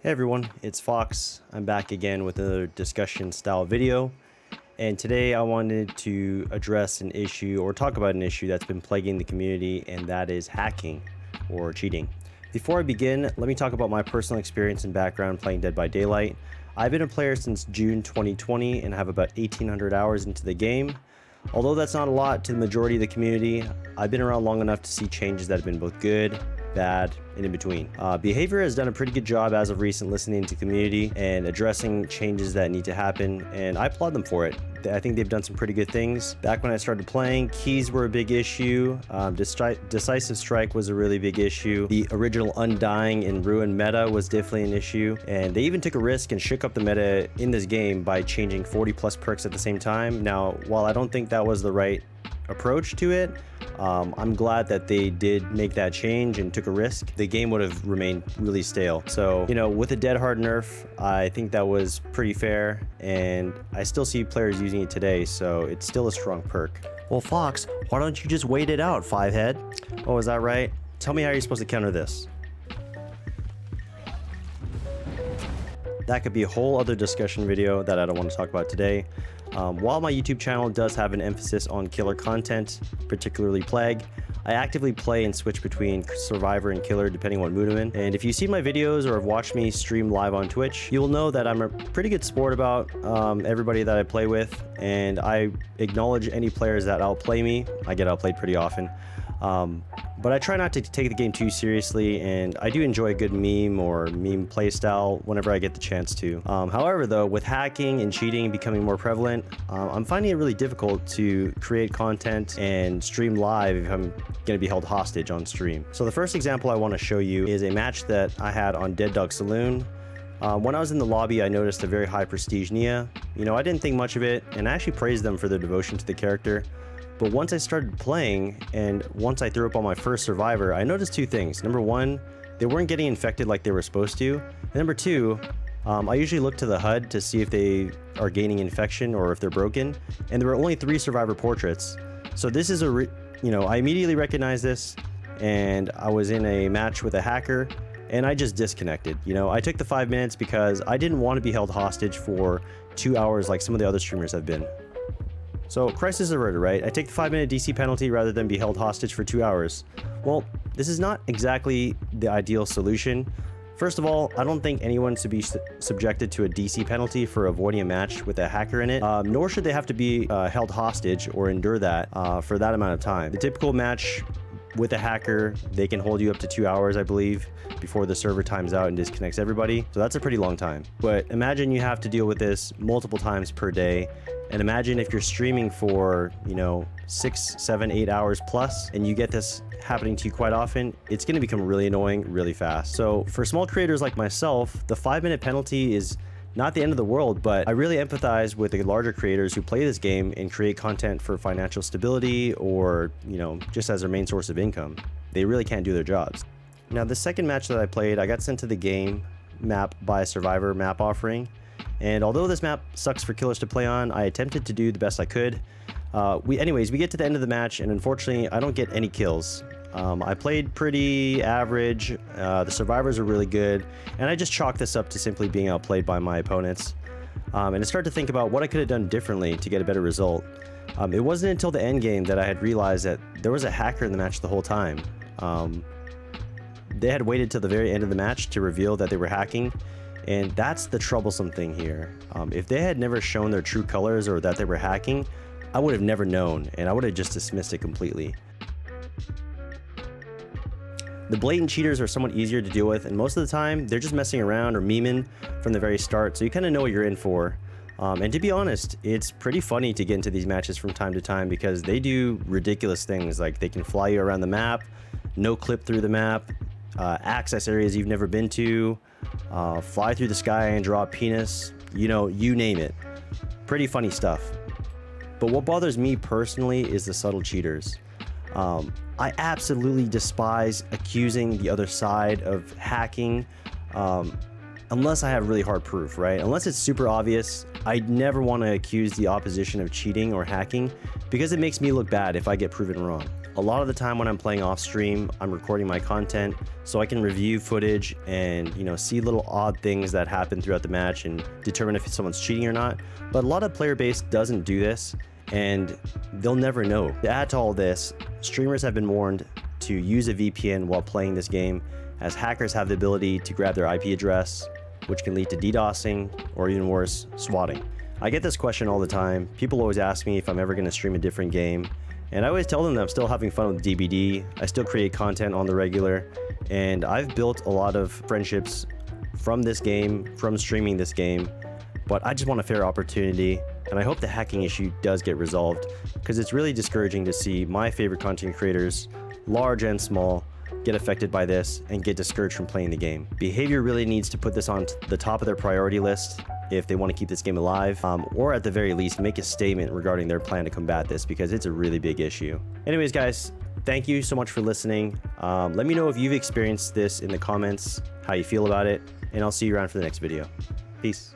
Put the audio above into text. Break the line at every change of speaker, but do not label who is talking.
Hey everyone, it's Fox. I'm back again with another discussion style video. And today I wanted to address an issue or talk about an issue that's been plaguing the community, and that is hacking or cheating. Before I begin, let me talk about my personal experience and background playing Dead by Daylight. I've been a player since June 2020 and have about 1,800 hours into the game. Although that's not a lot to the majority of the community, I've been around long enough to see changes that have been both good, bad, and in between. BHVR has done a pretty good job as of recent listening to community and addressing changes that need to happen, and I applaud them for it. I think they've done some pretty good things. Back when I started playing, keys were a big issue. Decisive strike was a really big issue. The original Undying and Ruin meta was definitely an issue, and they even took a risk and shook up the meta in this game by changing 40 plus perks at the same time. Now, while I don't think that was the right approach to it, I'm glad that they did make that change and took a risk. The game would have remained really stale. So, you know, with a dead hard nerf, I think that was pretty fair, and I still see players using it today, so it's still a strong perk. Well, Fox, why don't you just wait it out, Fivehead? Oh, is that right? Tell me how you're supposed to counter this. That could be a whole other discussion video that I don't want to talk about today. While my YouTube channel does have an emphasis on killer content, particularly Plague, I actively play and switch between Survivor and Killer depending on what mood I'm in. And if you've seen my videos or have watched me stream live on Twitch, you will know that I'm a pretty good sport about everybody that I play with, and I acknowledge any players that outplay me. I get outplayed pretty often. But I try not to take the game too seriously, and I do enjoy a good meme or meme playstyle whenever I get the chance to. However, though, with hacking and cheating becoming more prevalent, I'm finding it really difficult to create content and stream live if I'm going to be held hostage on stream. So the first example I want to show you is a match that I had on Dead Dog Saloon. When I was in the lobby, I noticed a very high prestige Nia. You know, I didn't think much of it, and I actually praised them for their devotion to the character. But once I started playing, and once I threw up on my first Survivor, I noticed two things. Number one, they weren't getting infected like they were supposed to. And number two, I usually look to the HUD to see if they are gaining infection or if they're broken. And there were only 3 Survivor portraits. So this is I immediately recognized this, and I was in a match with a hacker, and I just disconnected. You know, I took the 5 minutes because I didn't want to be held hostage for 2 hours like some of the other streamers have been. So, crisis averted, right? I take the 5-minute DC penalty rather than be held hostage for 2 hours. Well, this is not exactly the ideal solution. First of all, I don't think anyone should be subjected to a DC penalty for avoiding a match with a hacker in it, nor should they have to be held hostage or endure that for that amount of time. The typical match with a hacker, they can hold you up to 2 hours, I believe, before the server times out and disconnects everybody. So that's a pretty long time. But imagine you have to deal with this multiple times per day. And imagine if you're streaming for, 6, 7, 8 hours plus, and you get this happening to you quite often, it's going to become really annoying really fast. So for small creators like myself, the 5-minute penalty is not the end of the world, but I really empathize with the larger creators who play this game and create content for financial stability or, just as their main source of income. They really can't do their jobs. Now, the second match that I played, I got sent to the game map by a Survivor map offering. And although this map sucks for killers to play on, I attempted to do the best I could. We get to the end of the match, and unfortunately, I don't get any kills. I played pretty average, the survivors are really good, and I just chalked this up to simply being outplayed by my opponents. And I started to think about what I could have done differently to get a better result. It wasn't until the end game that I had realized that there was a hacker in the match the whole time. They had waited till the very end of the match to reveal that they were hacking. And that's the troublesome thing here. If they had never shown their true colors or that they were hacking, I would have never known, and I would have just dismissed it completely. The blatant cheaters are somewhat easier to deal with, and most of the time, they're just messing around or memeing from the very start, so you kind of know what you're in for. And to be honest, it's pretty funny to get into these matches from time to time because they do ridiculous things, like they can fly you around the map, no clip through the map, access areas you've never been to, fly through the sky and draw a penis, you name it. Pretty funny stuff. But what bothers me personally is the subtle cheaters. I absolutely despise accusing the other side of hacking unless I have really hard proof, right? Unless it's super obvious, I never want to accuse the opposition of cheating or hacking because it makes me look bad if I get proven wrong. A lot of the time when I'm playing off stream, I'm recording my content so I can review footage and, you know, see little odd things that happen throughout the match and determine if someone's cheating or not. But a lot of player base doesn't do this, and they'll never know. To add to all this, streamers have been warned to use a VPN while playing this game, as hackers have the ability to grab their IP address, which can lead to DDoSing or even worse, swatting. I get this question all the time. People always ask me if I'm ever going to stream a different game, and I always tell them that I'm still having fun with DBD. I still create content on the regular, and I've built a lot of friendships from this game, from streaming this game, but I just want a fair opportunity, and I hope the hacking issue does get resolved, because it's really discouraging to see my favorite content creators, large and small, get affected by this and get discouraged from playing the game. Behavior really needs to put this on the top of their priority list if they want to keep this game alive, or at the very least make a statement regarding their plan to combat this, because it's a really big issue. Anyways guys, thank you so much for listening. Let me know if you've experienced this in the comments, how you feel about it, and I'll see you around for the next video. Peace.